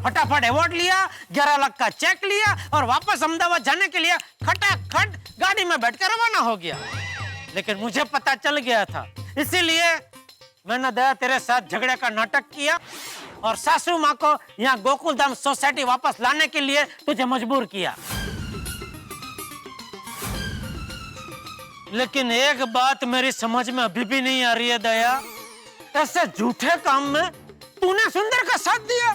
फटाफट अवार्ड लिया, 11 लाख का चेक लिया और वापस अहमदाबाद जाने के लिए खटाखट गाड़ी में बैठकर रवाना हो गया। लेकिन मुझे पता चल गया था, इसीलिए मैंने दया तेरे साथ झगड़े का नाटक किया और सासू माँ को यहाँ गोकुलधाम सोसाइटी वापस लाने के लिए तुझे मजबूर किया। लेकिन एक बात मेरी समझ में अभी भी नहीं आ रही है दया, ऐसे झूठे काम में तूने सुंदर का साथ दिया।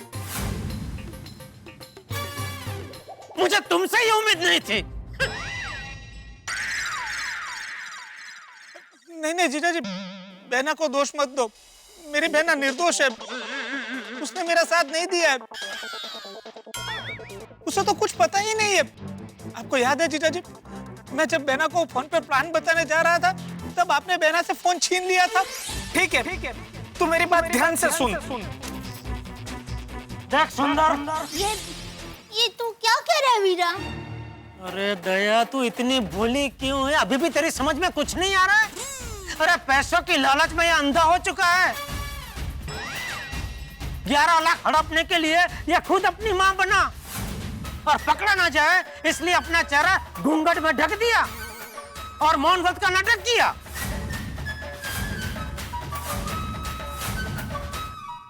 मुझे तुमसे ही उम्मीद नहीं थी। नहीं जीजा जी, बहना को दोष मत दो। मेरी बहना निर्दोष है, उसने मेरा साथ नहीं दिया है। उसे तो कुछ पता ही नहीं है। आपको याद है जीजा जी, मैं जब बहना को फोन पे प्लान बताने जा रहा था तब आपने बहना से फोन छीन लिया था। ठीक है, तू मेरी बात ध्यान से सुन। देख सुंदर, ये तू क्या कह रहा है वीरा? अरे दया, तू इतनी भोली क्यों है? अभी भी तेरी समझ में कुछ नहीं आ रहा है? अरे पैसों की लालच में ये अंधा हो चुका है। 11 लाख हड़पने के लिए ये खुद अपनी मां बना और पकड़ा ना जाए इसलिए अपना चेहरा घूंघट में ढक दिया और मौन व्रत का नाटक किया।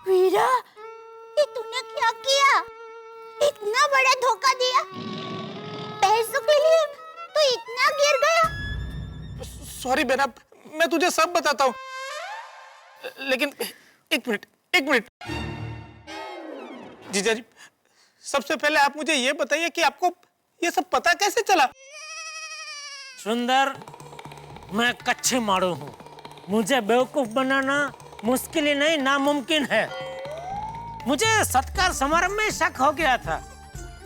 वीरा, ये तूने क्या किया? इतना बड़ा धोखा दिया? पैसों के लिए तू इतना गिर गया? सॉरी बहना, मैं तुझे सब बताता हूँ। लेकिन एक मिनट जीजा जी, सबसे पहले आप मुझे ये बताइए कि आपको ये सब पता कैसे चला? सुंदर, मैं कच्चे मारू हूँ। मुझे बेवकूफ बनाना मुश्किल ही नहीं, नामुमकिन है। मुझे सत्कार समारोह में शक हो गया था।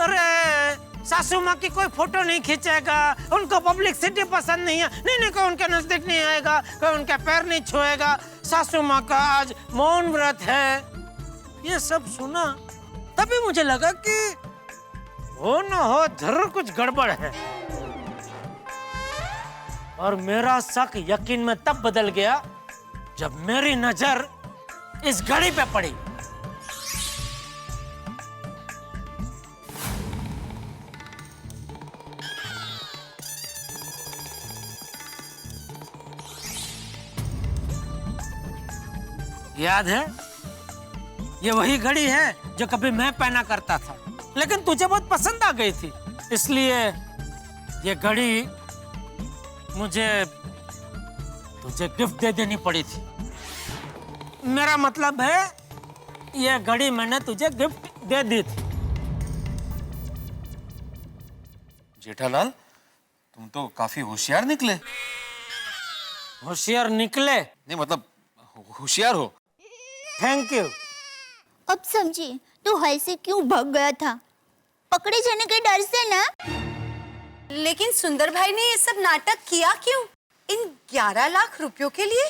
अरे सासू माँ की कोई फोटो नहीं खींचेगा, उनको पब्लिसिटी पसंद नहीं है, नहीं कोई उनके नजदीक नहीं आएगा, कोई उनके पैर नहीं छुएगा, सासू माँ का आज मौन व्रत है। ये सब सुना तभी मुझे लगा कि हो न हो जरूर कुछ गड़बड़ है। और मेरा शक यकीन में तब बदल गया जब मेरी नजर इस घड़ी पे पड़ी। याद है? ये वही घड़ी है जो कभी मैं पहना करता था, लेकिन तुझे बहुत पसंद आ गई थी, इसलिए ये घड़ी मुझे तुझे गिफ्ट दे देनी पड़ी थी। मेरा मतलब है ये घड़ी मैंने तुझे गिफ्ट दे दी थी। जेठालाल, तुम तो काफी होशियार निकले। होशियार निकले? नहीं मतलब होशियार हो। Thank you. अब समझी तू ऐसे क्यों भाग गया था? पकड़े जाने के डर से ना? लेकिन सुंदर भाई ने ये सब नाटक किया क्यों? इन 11 लाख रुपयों के लिए?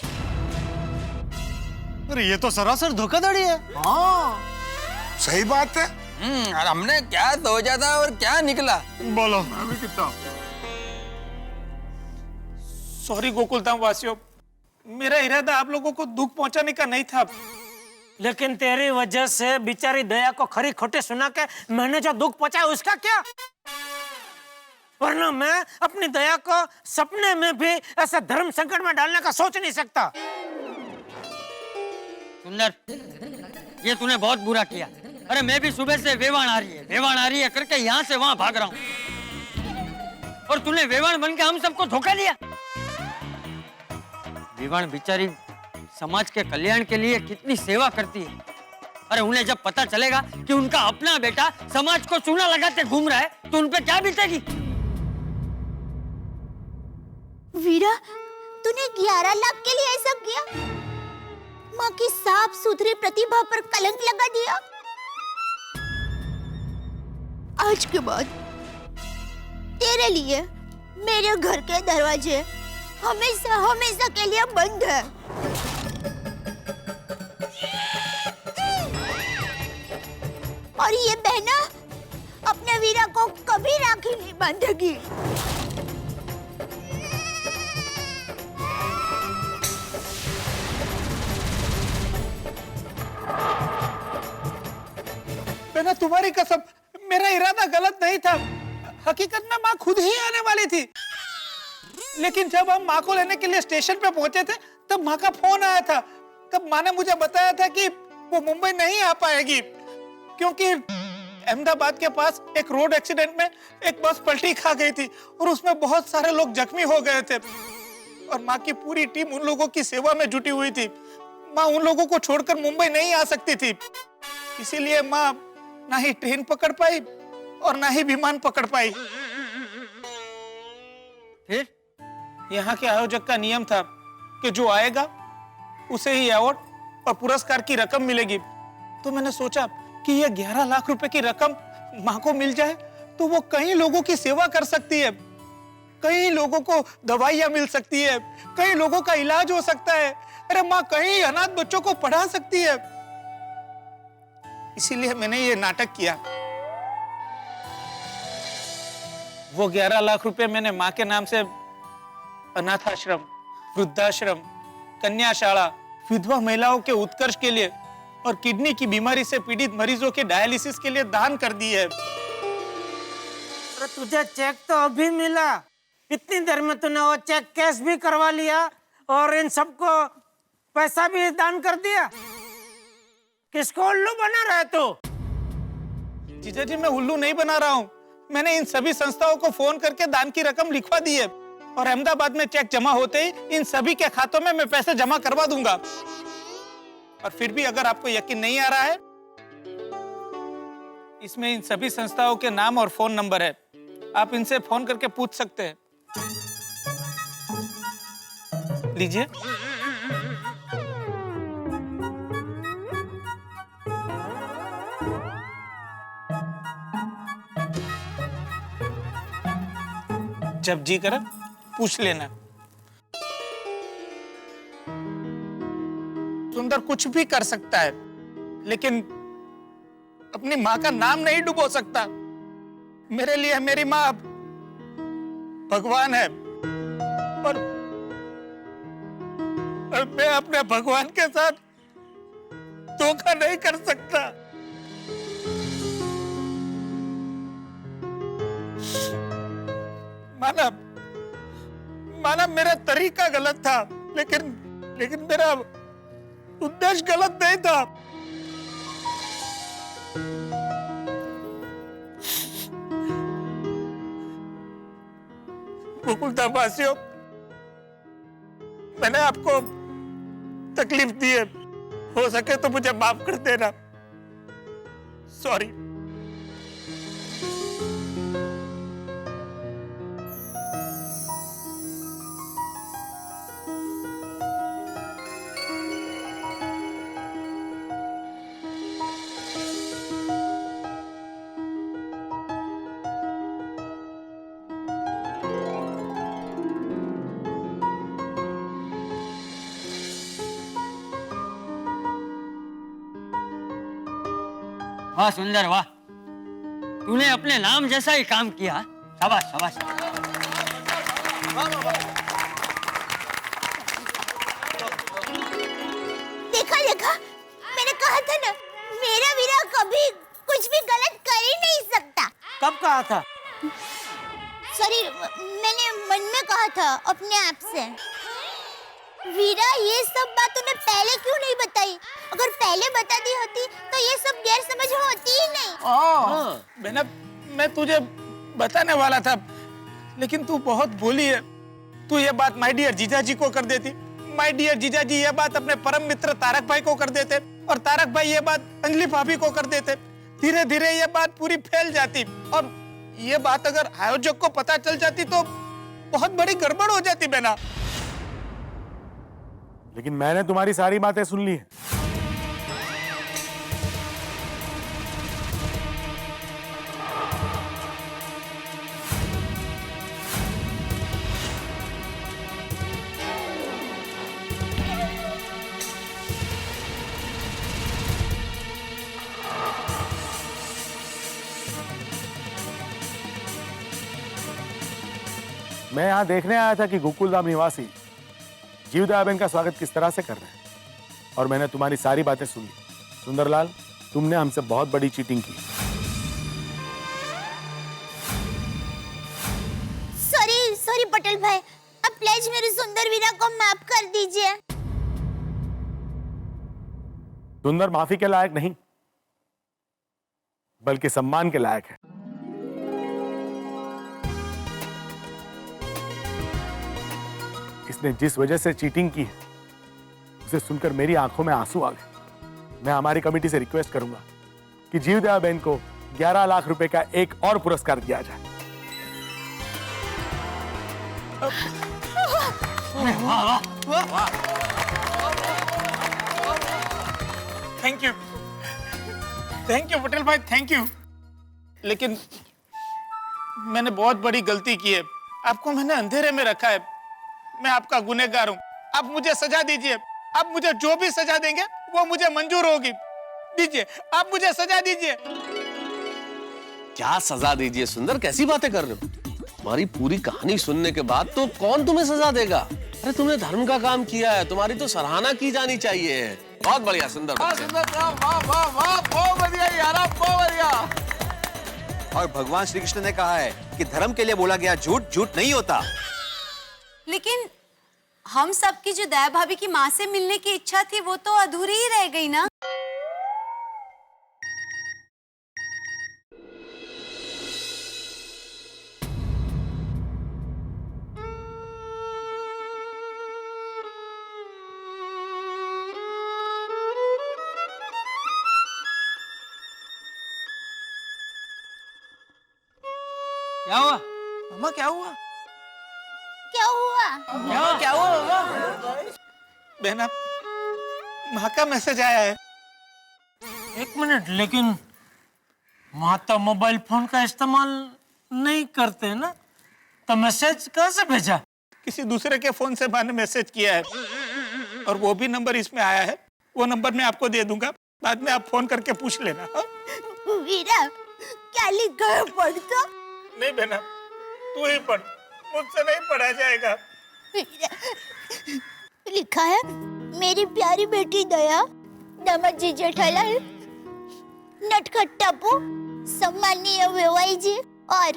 अरे ये तो सरासर धोखाधड़ी है। हाँ, सही बात है। और हमने क्या सोचा था और क्या निकला? बोलो। सॉरी गोकुलधाम वासियों, मेरा इरादा आप लोगों को दुख पहुंचाने का नहीं था। लेकिन तेरी वजह से बेचारी दया को खरी खोटे सुना के मैंने जो दुख पहुंचाया उसका क्या? वरना मैं अपनी दया को सपने में भी ऐसे धर्म संकट में डालने का सोच नहीं सकता। सुंदर, ये तूने बहुत बुरा किया। अरे मैं भी सुबह से वेवाण आ रही है करके यहाँ से वहाँ भाग रहा हूँ, और तूने वेवाण बन के हम सबको धोखा दिया। वेवाण बेचारी समाज के कल्याण के लिए कितनी सेवा करती है। अरे उन्हें जब पता चलेगा कि उनका अपना बेटा समाज को चूना लगाते घूम रहा है तो उन पे क्या बीतेगी? वीरा, तूने 11 लाख के लिए ऐसा किया? माँ की साफ सुथरी प्रतिभा पर कलंक लगा दिया। आज के बाद तेरे लिए मेरे घर के दरवाजे हमेशा हमेशा के लिए बंद है। और ये बहना अपने वीरा को कभी राखी नहीं बांधेगी। बहना बेना तुम्हारी कसम, मेरा इरादा गलत नहीं था। हकीकत में माँ खुद ही आने वाली थी, लेकिन जब हम माँ को लेने के लिए स्टेशन पे पहुंचे थे तब माँ का फोन आया था। तब माँ ने मुझे बताया था कि वो मुंबई नहीं आ पाएगी, क्योंकि अहमदाबाद के पास एक रोड एक्सीडेंट में एक बस पलटी खा गई थी और उसमें बहुत सारे लोग जख्मी हो गए थे और माँ की पूरी टीम उन लोगों की सेवा में जुटी हुई थी। माँ उन लोगों को छोड़कर मुंबई नहीं आ सकती थी, इसीलिए माँ ना ही ट्रेन पकड़ पाई और ना ही विमान पकड़ पाई। फिर यहाँ के आयोजक का नियम था कि जो आएगा उसे ही अवार्ड और पुरस्कार की रकम मिलेगी। तो मैंने सोचा कि ये 11 लाख रुपए की रकम माँ को मिल जाए तो वो कई लोगों की सेवा कर सकती है, कई लोगों को दवाइयाँ मिल सकती है, कई लोगों का इलाज हो सकता है। अरे माँ कई अनाथ बच्चों को पढ़ा सकती है। इसीलिए मैंने ये नाटक किया। वो 11 लाख रुपए मैंने माँ के नाम से अनाथ आश्रम, वृद्धाश्रम, कन्याशाला, विधवा महिलाओं के उत्कर्ष के लिए और किडनी की बीमारी से पीड़ित मरीजों के डायलिसिस के लिए दान कर दी है। अरे तुझे चेक तो अभी मिला, इतनी देर में तूने वो चेक कैश भी करवा लिया और इन सबको पैसा भी दान कर दिया। किसको उल्लू बना रहा है तू? जीजा जी मैं उल्लू नहीं बना रहा हूँ, मैंने इन सभी संस्थाओं को फोन करके दान की रकम लिखवा दी है और अहमदाबाद में चेक जमा होते ही इन सभी के खातों में मैं पैसे जमा करवा दूंगा। और फिर भी अगर आपको यकीन नहीं आ रहा है, इसमें इन सभी संस्थाओं के नाम और फोन नंबर है, आप इनसे फोन करके पूछ सकते हैं। लीजिए। जब जी करे पूछ लेना। सुंदर कुछ भी कर सकता है, लेकिन अपनी माँ का नाम नहीं डुबो सकता। मेरे लिए मेरी माँ भगवान है और मैं अपने भगवान के साथ धोखा नहीं कर सकता। माना मेरा तरीका गलत था, लेकिन मेरा उद्देश्य गलत नहीं था। गोकुलधाम वासियों, मैंने आपको तकलीफ दी है, हो सके तो मुझे माफ कर देना। सॉरी। वाह सुंदर वाह, तूने अपने नाम जैसा ही काम किया। शाबाश शाबाश। देखा मैंने कहा था ना, मेरा वीरा कभी कुछ भी गलत कर ही नहीं सकता। कब कहा था? सॉरी, मैंने मन में कहा था अपने आप से। वीरा ये सब बात तूने पहले क्यों नहीं बताई? अगर पहले बता दी होती तो ये सब गैर समझ होती ही नहीं। बेना, मैं तुझे बताने वाला था, लेकिन तू बहुत भोली है। तू ये बात माय डियर जीजा जी को कर देती, माय डियर जीजा जी ये बात अपने परम मित्र तारक भाई को कर देते और तारक भाई ये बात अंजलि भाभी को कर देते। धीरे धीरे ये बात पूरी फैल जाती और ये बात अगर आयोजक को पता चल जाती तो बहुत बड़ी गड़बड़ हो जाती। बेना, लेकिन मैंने तुम्हारी सारी बातें सुन ली है। मैं यहाँ देखने आया था कि गोकुलधाम निवासी जीवदयाबेन का स्वागत किस तरह से कर रहे हैं और मैंने तुम्हारी सारी बातें सुन ली। सुंदरलाल, तुमने हमसे बहुत बड़ी चीटिंग की। भाई, अब प्लीज मेरी सुंदर वीरा को माफ कर दीजिए। सुंदर माफी के लायक नहीं, बल्कि सम्मान के लायक है। इसने जिस वजह से चीटिंग की है, उसे सुनकर मेरी आंखों में आंसू आ गए। मैं हमारी कमेटी से रिक्वेस्ट करूंगा कि जीवदया बहन को 11 लाख रुपए का एक और पुरस्कार दिया जाए। थैंक यू पटेल भाई, थैंक यू। लेकिन मैंने बहुत बड़ी गलती की है। आपको मैंने अंधेरे में रखा है। मैं आपका गुनहगार हूँ। आप मुझे सजा दीजिए। आप मुझे जो भी सजा देंगे वो मुझे मंजूर होगी। दीजिए, आप मुझे सजा दीजिए। क्या सजा दीजिए सुंदर, कैसी बातें कर रहे हो? तुम्हारी पूरी कहानी सुनने के बाद तो कौन तुम्हें सजा देगा? अरे तुमने धर्म का काम किया है, तुम्हारी तो सराहना की जानी चाहिए। बहुत बढ़िया सुंदर, बहुत बढ़िया यारा, बहुत बढ़िया। और भगवान श्री कृष्ण ने कहा है कि धर्म के लिए बोला गया झूठ झूठ नहीं होता। लेकिन हम सबकी जो दया भाभी की माँ से मिलने की इच्छा थी वो तो अधूरी ही रह गई ना। क्या हुआ? मामा क्या हुआ? क्या हुआ? क्या हुआ बाबा? बहना, माँ का मैसेज आया है। एक मिनट, लेकिन माता मोबाइल फोन का इस्तेमाल नहीं करते ना, तो मैसेज कहाँ से भेजा? किसी दूसरे के फोन से माँ ने मैसेज किया है और वो भी नंबर इसमें आया है। वो नंबर मैं आपको दे दूंगा, बाद में आप फोन करके पूछ लेना। हाँ? वीरा, क्या लिखा है पढ़ तो? नहीं बहना, तू ही पढ़, मुझसे नहीं पढ़ा जाएगा। लिखा है, मेरी प्यारी बेटी दया, दामाद जी जेठालाल, नटखट टापू, सम्माननीय वेवाई जी और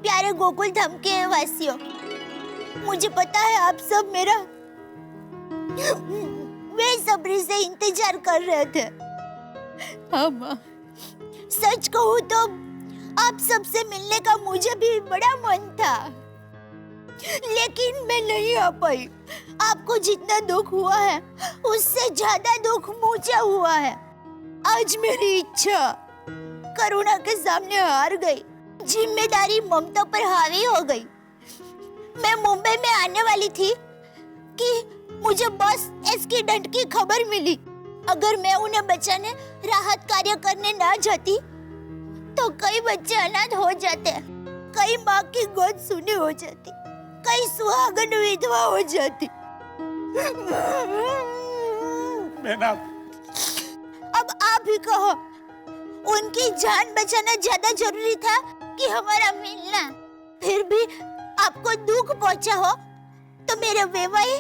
प्यारे गोकुल धाम के वासियों, मुझे पता है आप सब मेरा बेसब्री से इंतजार कर रहे थे। हाँ माँ, सच कहूँ तो आप सबसे मिलने का मुझे भी बड़ा मन था, लेकिन मैं नहीं आ पाई। आपको जितना दुख हुआ है उससे ज्यादा दुख मुझे हुआ है। आज मेरी इच्छा करुणा के सामने हार गई, जिम्मेदारी ममता पर हावी हो गई। मैं मुंबई में आने वाली थी कि मुझे बस इसकी डंड की खबर मिली। अगर मैं उन्हें बचाने राहत कार्य करने ना जाती तो कई बच्चे अनाथ हो जाते, कई माँ की गोद सूनी हो जाती, कई सुहागन विधवा हो जाती। बहना, अब आप ही कहो, उनकी जान बचाना ज्यादा जरूरी था कि हमारा मिलना? फिर भी आपको दुख पहुंचा हो तो मेरे वेवाई,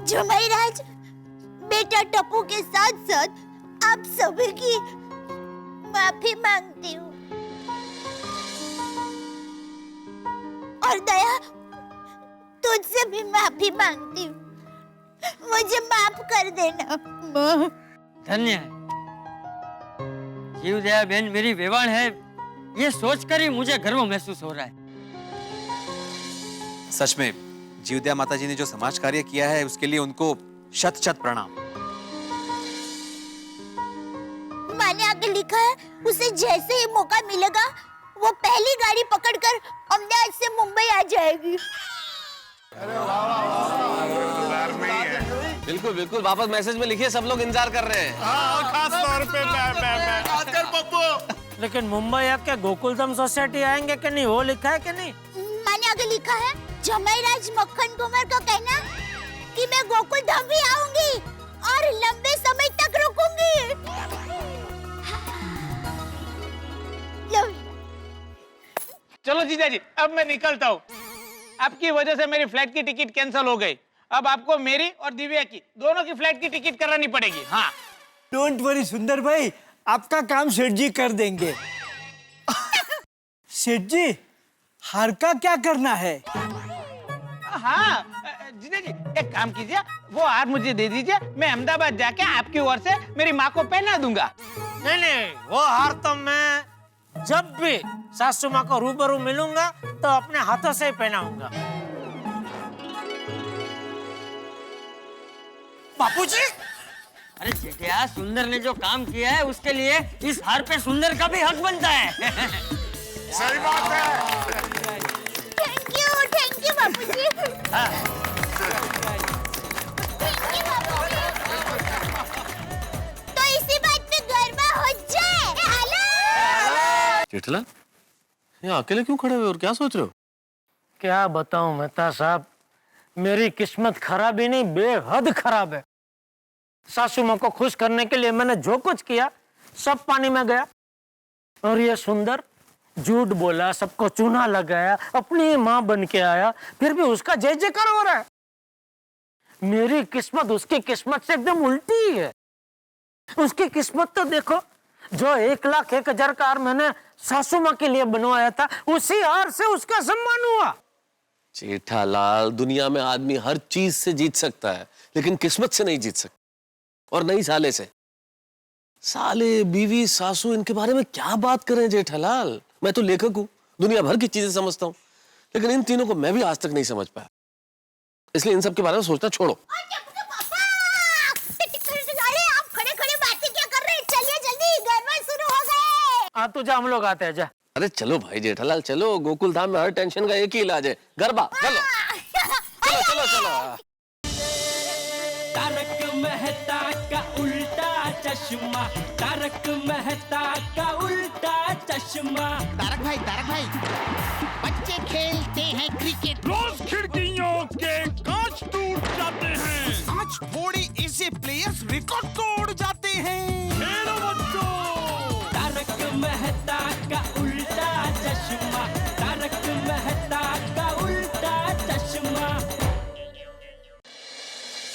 जमाई राज, बेटा टप्पू के साथ साथ आप सभी की माफी मांगती हूँ। और दया, तुझसे भी माफी मांगती हूँ। मुझे माफ कर देना माँ। धन्य है, जीवदया बहन मेरी वेवाण है, ये सोचकर ही मुझे गर्व महसूस हो रहा है। सच में जीवदया माता जी ने जो समाज कार्य किया है उसके लिए उनको शत शत प्रणाम। मैंने आगे लिखा है, उसे जैसे ही मौका मिलेगा वो पहली गाड़ी पकड़कर अहमदाबाद से मुंबई आ जाएगी। बिल्कुल बिल्कुल, वापस मैसेज में लिखिए, सब लोग इंतजार कर रहे हैं। खास तौर पे मैं पप्पू। लेकिन मुंबई आके गोकुलधाम सोसाइटी आएंगे कि नहीं, वो लिखा है कि नहीं? मैंने आगे लिखा है, जमाई राज मक्खन कुमार का कहना कि मैं गोकुल धाम भी आऊंगी और लंबे समय तक रुकूंगी। चलो जीजाजी, अब मैं निकलता हूँ। आपकी वजह से मेरी फ्लाइट की टिकट कैंसिल हो गई। अब आपको मेरी और दिव्या की दोनों की फ्लाइट की टिकट करानी पड़ेगी। हाँ, डोंट वरी सुंदर भाई, आपका काम सेठ जी कर देंगे। सेठ जी, हार का क्या करना है? हाँ जीजा जी एक काम कीजिए, वो हार मुझे दे दीजिए, मैं अहमदाबाद जाके आपकी ओर से मेरी माँ को पहना दूंगा। नहीं, वो हार तो मैं जब भी सासू माँ को रूबरू मिलूंगा तो अपने हाथों से ही पहनाऊंगा। बापूजी, अरे जेठिया, सुंदर ने जो काम किया है उसके लिए इस हार पे सुंदर का भी हक बनता है। सही बात है। थैंक यू बापूजी। तो इसी बात पे गरबा हो जाए। हेलो जेठलाल, यहाँ अकेले क्यों खड़े हुए और क्या सोच रहे हो? क्या बताऊं मेहता साहब, मेरी किस्मत खराब ही नहीं बेहद खराब है। सासू माँ को खुश करने के लिए मैंने जो कुछ किया सब पानी में गया, और ये सुंदर झूठ बोला, सबको चूना लगाया, अपनी माँ बन के आया, फिर भी उसका जय जयकार हो रहा है। मेरी किस्मत उसकी किस्मत से एकदम उल्टी ही है। उसकी किस्मत तो देखो, जो 1,01,000 का हार मैंने सासू माँ के लिए बनवाया था, उसी हार से उसका सम्मान हुआ। जेठालाल, दुनिया में आदमी हर चीज से जीत सकता है, लेकिन किस्मत से नहीं जीत सकता, और नहीं साले से। साले, बीवी, सासू, इनके बारे में क्या बात करें जेठालाल? मैं तो लेखक हूं, दुनिया भर की चीजें समझता हूं, लेकिन इन तीनों को मैं भी आज तक नहीं समझ पाया। इसलिए इन सब के बारे में सोचना छोड़ो। अरे आप खड़े खड़े बातें क्या कर रहे हैं? चलिए जल्दी, गरबा शुरू हो गए। तो जा, हम लोग आते हैं, जा। अरे चलो भाई जेठालाल, चलो। गोकुल धाम में हर टेंशन का एक ही इलाज है, गरबा। चलो चलो चलो चलो। तारक मेहता का उल्टा चश्मा, तारक मेहता का उल्टा चश्मा। तारक भाई, बच्चे खेलते हैं क्रिकेट, रोज खिड़कियों के कांच टूट जाते हैं, कांच फोड़े ऐसे प्लेयर्स रिकॉर्ड तोड़ जाते हैं। खेलो बच्चों। तारक मेहता का उल्टा चश्मा, तारक मेहता का उल्टा चश्मा।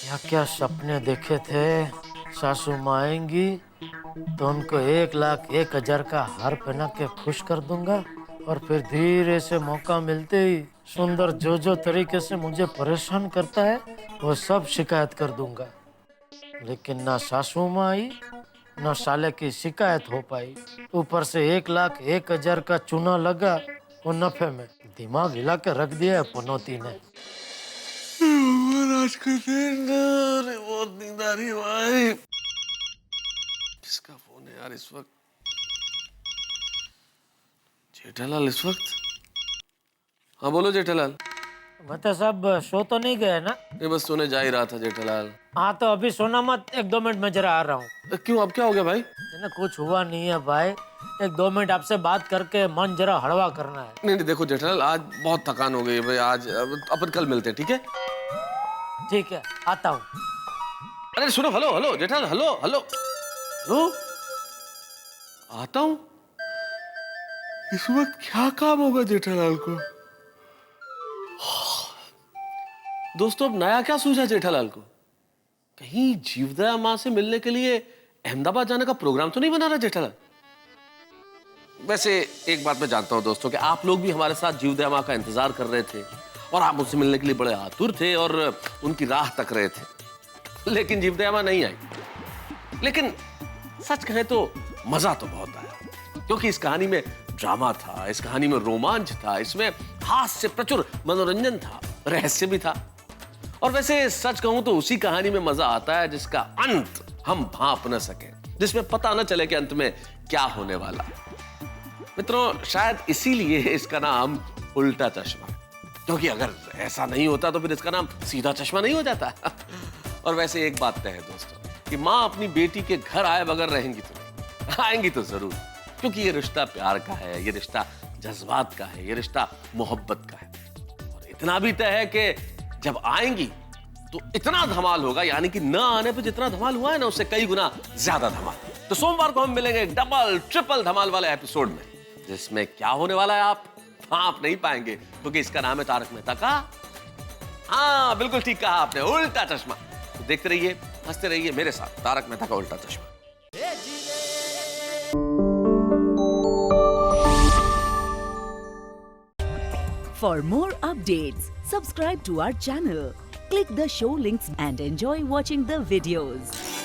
क्या क्या सपने देखे थे। सासू माँ आएंगी तो उनको 1,01,000 का हार पहना के खुश कर दूंगा, और फिर धीरे से मौका मिलते ही सुंदर जो तरीके से मुझे परेशान करता है वो सब शिकायत कर दूंगा। लेकिन ना सासू माँ आई, ना साले की शिकायत हो पाई, ऊपर से 1,01,000 का चूना लगा वो नफे में। दिमाग हिला के रख दिया है पनौती ने। आज का दिन बहुत नींद आ रही है भाई। किसका फोन है यार इस वक्त? जेठालाल इस वक्त? हाँ बोलो जेठालाल। मतलब साहब सो तो नहीं गए ना? ये बस सोने जा ही रहा था जेठालाल। हाँ तो अभी सोना मत, 1-2 मिनट में जरा आ रहा हूँ। क्यों, अब क्या हो गया भाई? ना कुछ हुआ नहीं है भाई, 1-2 मिनट आपसे बात करके मन जरा हड़वा करना है। नहीं देखो जेठालाल, आज बहुत थकान हो गई है भाई। आज अपन कल मिलते हैं, ठीक है? ठीक है, आता हूँ। अरे सुनो, हेलो जेठालाल, हेलो। आता हूँ। इस वक्त क्या काम होगा जेठालाल को? दोस्तों, अब नया क्या सूझा जेठालाल को? कहीं जीवदया माँ से मिलने के लिए अहमदाबाद जाने का प्रोग्राम तो नहीं बना रहा जेठालाल? वैसे एक बात मैं जानता हूँ दोस्तों, कि आप लोग भी हमारे साथ जीवदया माँ का इंतजार कर रहे थे, और आप मुझसे मिलने के लिए बड़े आतुर थे और उनकी राह तक रहे थे, लेकिन जीवदया माँ नहीं आई। लेकिन सच कहें तो मजा तो बहुत आया, क्योंकि इस कहानी में ड्रामा था, इस कहानी में रोमांच था, इसमें हास्य प्रचुर मनोरंजन था, रहस्य भी था। और वैसे सच कहूं तो उसी कहानी में मजा आता है जिसका अंत हम भांप न सके, जिसमें पता न चले कि अंत में क्या होने वाला। मित्रों, शायद इसीलिए इसका नाम उल्टा चश्मा, क्योंकि अगर ऐसा नहीं होता तो फिर इसका नाम सीधा चश्मा नहीं हो जाता। और वैसे एक बात तय है दोस्तों, कि माँ अपनी बेटी के घर आए बगैर रहेंगी तो नहीं, आएंगी तो जरूर, क्योंकि ये रिश्ता प्यार का है, ये रिश्ता जज्बात का है, ये रिश्ता मोहब्बत का है। और इतना भी तय है कि जब आएंगी तो इतना धमाल होगा, यानी कि ना आने पे जितना धमाल हुआ है ना, उससे कई गुना ज्यादा धमाल। तो सोमवार को हम मिलेंगे एक डबल ट्रिपल धमाल वाले एपिसोड में, जिसमें क्या होने वाला है आप नहीं पाएंगे, क्योंकि इसका नाम है तारक मेहता का, हाँ बिल्कुल ठीक कहा आपने, उल्टा चश्मा। तो देखते रहिए, हंसते रहिए मेरे साथ, तारक मेहता का उल्टा चश्मा। For more updates, subscribe to our channel, click the show links and enjoy watching the videos.